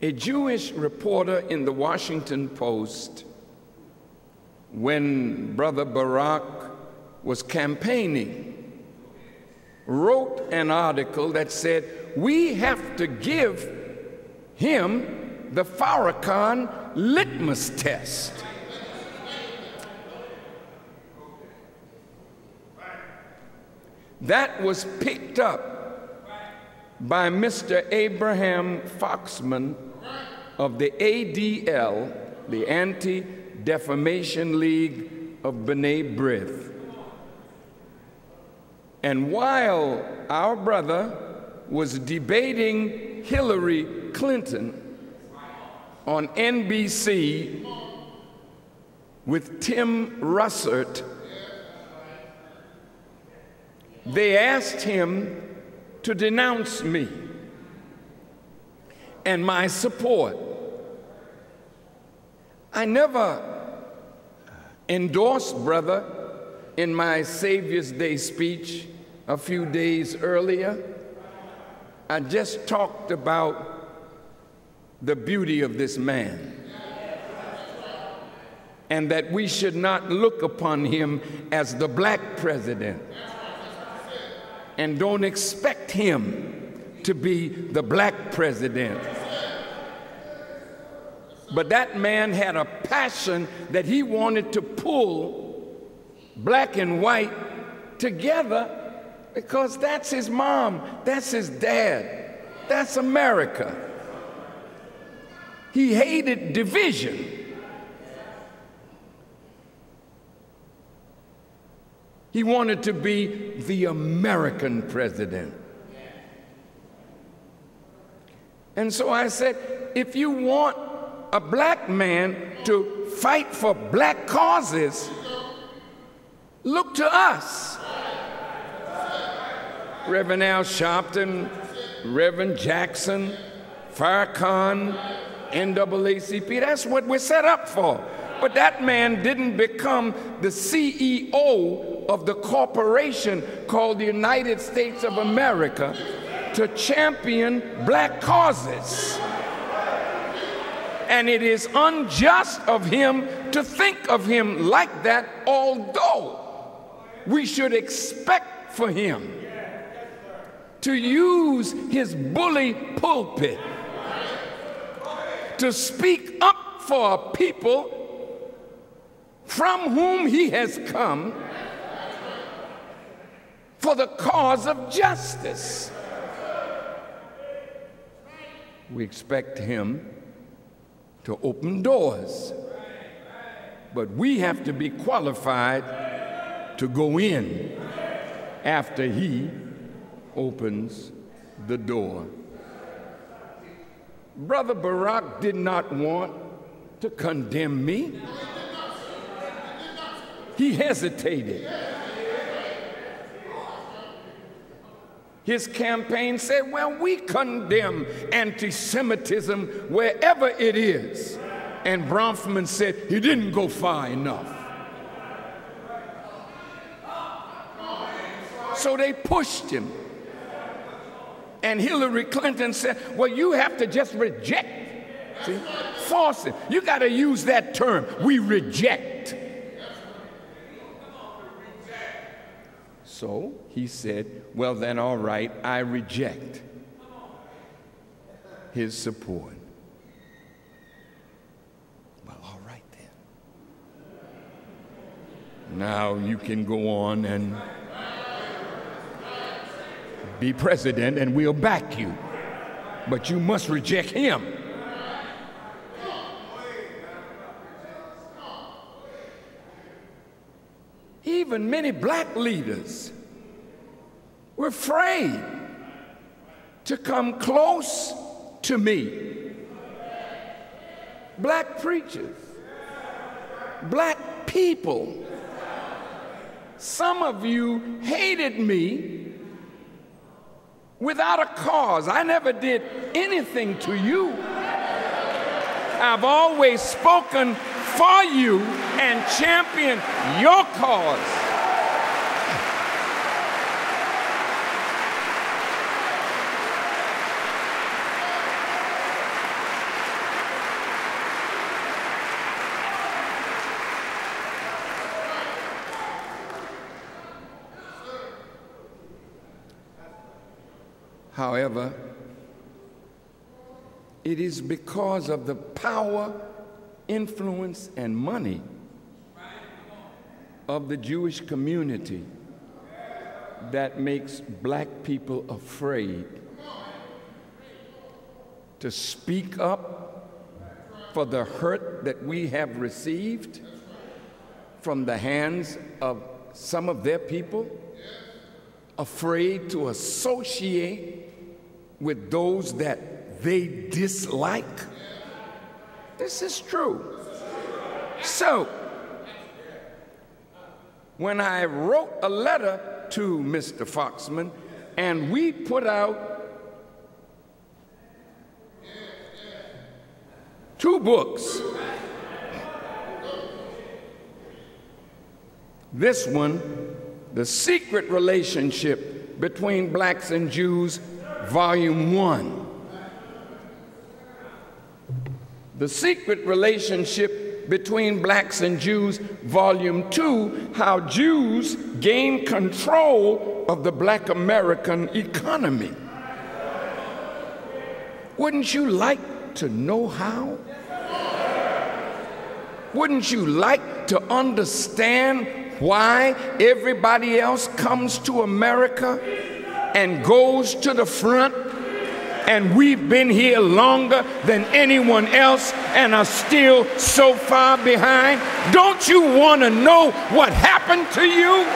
A Jewish reporter in the Washington Post, when Brother Barack was campaigning, wrote an article that said, we have to give him the Farrakhan litmus test. That was picked up by Mr. Abraham Foxman of the ADL, the Anti-Defamation League of B'nai B'rith. And while our brother was debating Hillary Clinton on NBC with Tim Russert, they asked him to denounce me and my support. I never endorsed brother in my Savior's Day speech a few days earlier. I just talked about the beauty of this man and that we should not look upon him as the black president and don't expect him to be the black president. But that man had a passion that he wanted to pull black and white together because that's his mom, that's his dad, that's America. He hated division. He wanted to be the American president. And so I said, if you want a black man to fight for black causes, look to us. Reverend Al Sharpton, Reverend Jackson, Farrakhan, NAACP, that's what we're set up for. But that man didn't become the CEO of the corporation called the United States of America to champion black causes. And it is unjust of him to think of him like that, although we should expect for him to use his bully pulpit to speak up for a people from whom he has come for the cause of justice. We expect him to open doors, but we have to be qualified to go in after he opens the door. Brother Barack did not want to condemn me. He hesitated. His campaign said, well, we condemn anti-Semitism wherever it is. And Bronfman said, he didn't go far enough. So they pushed him. And Hillary Clinton said, well, you have to just reject. See, force it. You got to use that term, we reject. So he said, well, then, all right, I reject his support. Well, all right then. Now you can go on and be president and we'll back you. But you must reject him. Even many black leaders were afraid to come close to me. Black preachers, black people. Some of you hated me without a cause. I never did anything to you. I've always spoken for you and championed your cause. However, it is because of the power, influence, and money of the Jewish community that makes black people afraid to speak up for the hurt that we have received from the hands of some of their people, afraid to associate with those that they dislike. This is true. So, when I wrote a letter to Mr. Foxman and we put out 2 books, this one, The Secret Relationship Between Blacks and Jews, Volume 1. The Secret Relationship Between Blacks and Jews, Volume 2, How Jews Gain Control of the Black American Economy. Wouldn't you like to know how? Wouldn't you like to understand why everybody else comes to America and goes to the front, and we've been here longer than anyone else and are still so far behind? Don't you want to know what happened to you?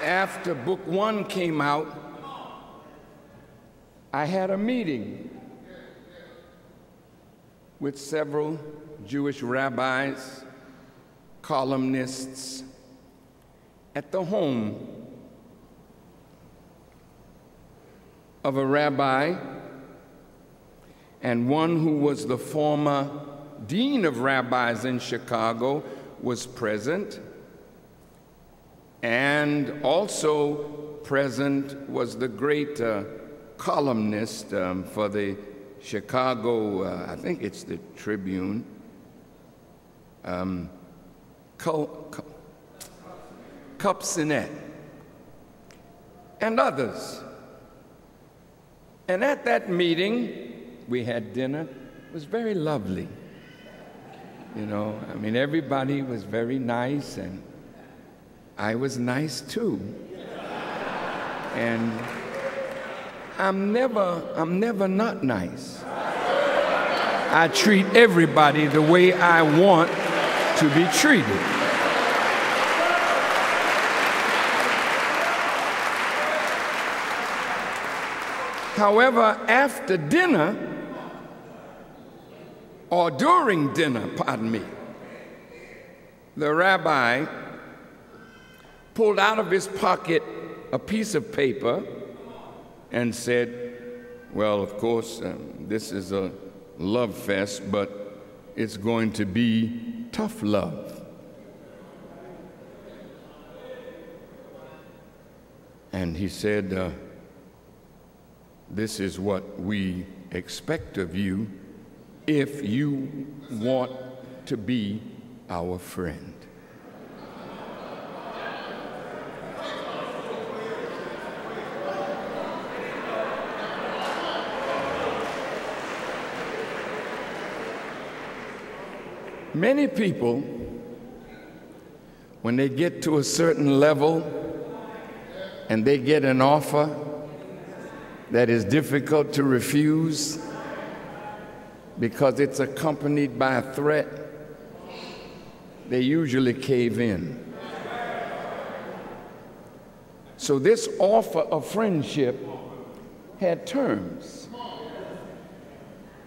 After book 1 came out, I had a meeting with several Jewish rabbis, columnists, at the home of a rabbi and one who was the former dean of rabbis in Chicago was present, and also present was the great columnist for the Chicago, I think it's the Tribune, Cupsinet, and others. And at that meeting, we had dinner. It was very lovely. You know, I mean, everybody was very nice, and I was nice too. And I'm never not nice. I treat everybody the way I want to be treated. However, after dinner, or during dinner, pardon me, the rabbi pulled out of his pocket a piece of paper and said, well, of course, this is a love fest, but it's going to be tough love. And he said, this is what we expect of you if you want to be our friend. Many people, when they get to a certain level and they get an offer that is difficult to refuse because it's accompanied by a threat, they usually cave in. So this offer of friendship had terms,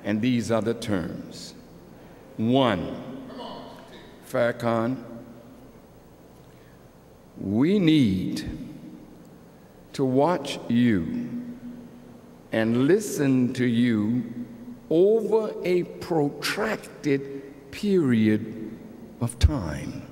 and these are the terms. 1, Farrakhan, we need to watch you and listen to you over a protracted period of time.